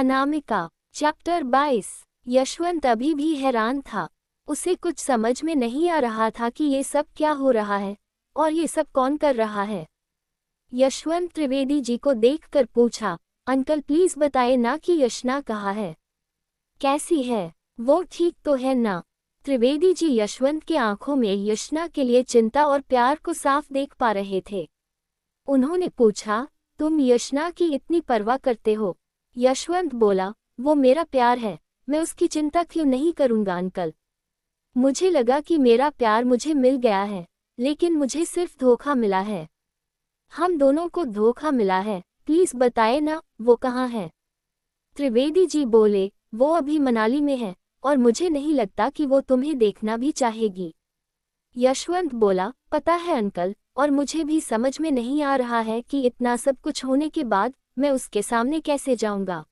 Anamika. Chapter 22। Yashwant अभी भी हैरान था। उसे कुछ समझ में नहीं आ रहा था कि ये सब क्या हो रहा है और ये सब कौन कर रहा है। यशवंत त्रिवेदी जी को देखकर पूछा, अंकल प्लीज बताइए ना कि यशना कहाँ है, कैसी है, वो ठीक तो है ना। त्रिवेदी जी यशवंत की आंखों में यशना के लिए चिंता और प्यार को साफ देख पा रहे थे। उन्होंने पूछा, तुम यशना की इतनी परवाह करते हो? यशवंत बोला, वो मेरा प्यार है, मैं उसकी चिंता क्यों नहीं करूंगा अंकल। मुझे लगा कि मेरा प्यार मुझे मिल गया है, लेकिन मुझे सिर्फ धोखा मिला है। हम दोनों को धोखा मिला है, प्लीज बताए ना वो कहाँ है। त्रिवेदी जी बोले, वो अभी मनाली में है और मुझे नहीं लगता कि वो तुम्हें देखना भी चाहेगी। यशवंत बोला, पता है अंकल, और मुझे भी समझ में नहीं आ रहा है कि इतना सब कुछ होने के बाद मैं उसके सामने कैसे जाऊंगा।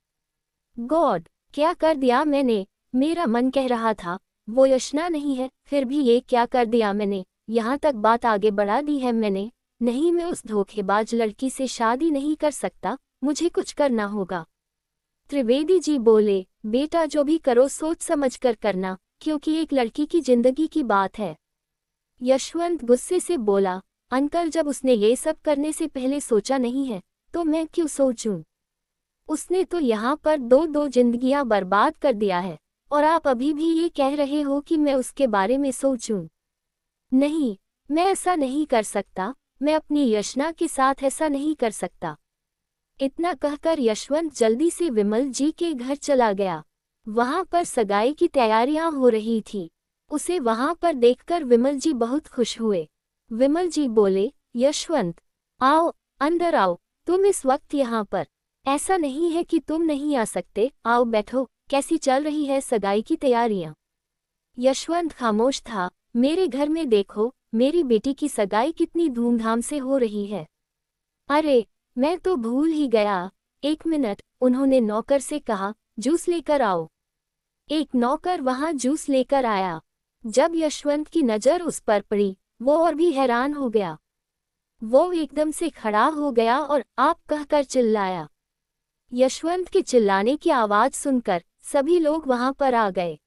गॉड, क्या कर दिया मैंने। मेरा मन कह रहा था वो यशना नहीं है, फिर भी ये क्या कर दिया मैंने। यहाँ तक बात आगे बढ़ा दी है मैंने। नहीं, मैं उस धोखेबाज लड़की से शादी नहीं कर सकता, मुझे कुछ करना होगा। त्रिवेदी जी बोले, बेटा जो भी करो सोच समझ कर करना, क्योंकि एक लड़की की जिंदगी की बात है। यशवंत गुस्से से बोला, अंकल जब उसने ये सब करने से पहले सोचा नहीं है तो मैं क्यों सोचूं। उसने तो यहाँ पर दो जिंदगियां बर्बाद कर दिया है और आप अभी भी ये कह रहे हो कि मैं उसके बारे में सोचूं। नहीं, मैं ऐसा नहीं कर सकता, मैं अपनी यशना के साथ ऐसा नहीं कर सकता। इतना कहकर यशवंत जल्दी से विमल जी के घर चला गया। वहां पर सगाई की तैयारियां हो रही थी। उसे वहां पर देखकर विमल जी बहुत खुश हुए। विमल जी बोले, यशवंत आओ, अंदर आओ, तुम इस वक्त यहाँ पर, ऐसा नहीं है कि तुम नहीं आ सकते, आओ बैठो, कैसी चल रही है सगाई की तैयारियां। यशवंत खामोश था। मेरे घर में देखो, मेरी बेटी की सगाई कितनी धूमधाम से हो रही है। अरे, मैं तो भूल ही गया। एक मिनट, उन्होंने नौकर से कहा, जूस लेकर आओ। एक नौकर वहां जूस लेकर आया। जब यशवंत की नजर उस पर पड़ी, वो और भी हैरान हो गया। वो एकदम से खड़ा हो गया और आप कहकर चिल्लाया। यशवंत के चिल्लाने की आवाज सुनकर सभी लोग वहां पर आ गए।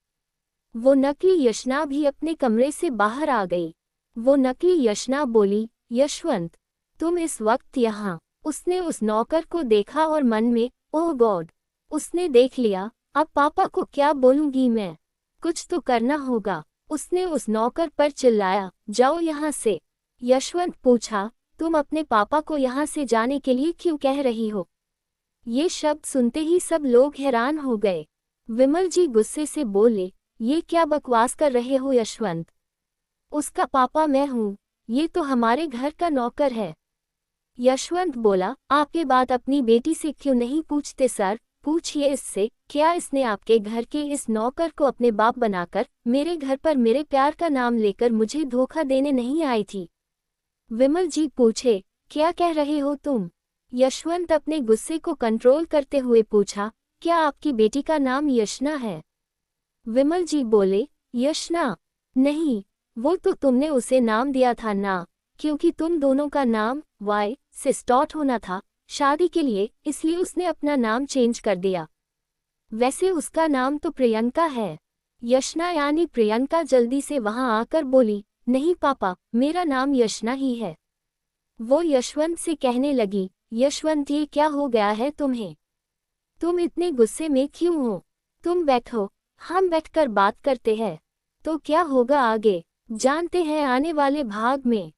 वो नकली यशना भी अपने कमरे से बाहर आ गई। वो नकली यशना बोली, यशवंत तुम इस वक्त यहाँ। उसने उस नौकर को देखा और मन में, ओह गॉड, उसने देख लिया, अब पापा को क्या बोलूंगी मैं, कुछ तो करना होगा। उसने उस नौकर पर चिल्लाया, जाओ यहाँ से। यशवंत पूछा, तुम अपने पापा को यहाँ से जाने के लिए क्यों कह रही हो। ये शब्द सुनते ही सब लोग हैरान हो गए। विमल जी गुस्से से बोले, ये क्या बकवास कर रहे हो यशवंत, उसका पापा मैं हूँ, ये तो हमारे घर का नौकर है। यशवंत बोला, आप ये बात अपनी बेटी से क्यों नहीं पूछते सर, पूछिए इससे, क्या इसने आपके घर के इस नौकर को अपने बाप बनाकर मेरे घर पर मेरे प्यार का नाम लेकर मुझे धोखा देने नहीं आई थी। विमल जी पूछे, क्या कह रहे हो तुम। यशवंत अपने गुस्से को कंट्रोल करते हुए पूछा, क्या आपकी बेटी का नाम यशना है। विमल जी बोले, यशना नहीं, वो तो तुमने उसे नाम दिया था ना, क्योंकि तुम दोनों का नाम वाई से स्टार्ट होना था शादी के लिए, इसलिए उसने अपना नाम चेंज कर दिया। वैसे उसका नाम तो प्रियंका है। यशना यानी प्रियंका जल्दी से वहां आकर बोली, नहीं पापा, मेरा नाम यशना ही है। वो यशवंत से कहने लगी, यशवंत ये क्या हो गया है तुम्हें, तुम इतने गुस्से में क्यों हो, तुम बैठो, हम बैठकर बात करते हैं। तो क्या होगा आगे जानते हैं आने वाले भाग में।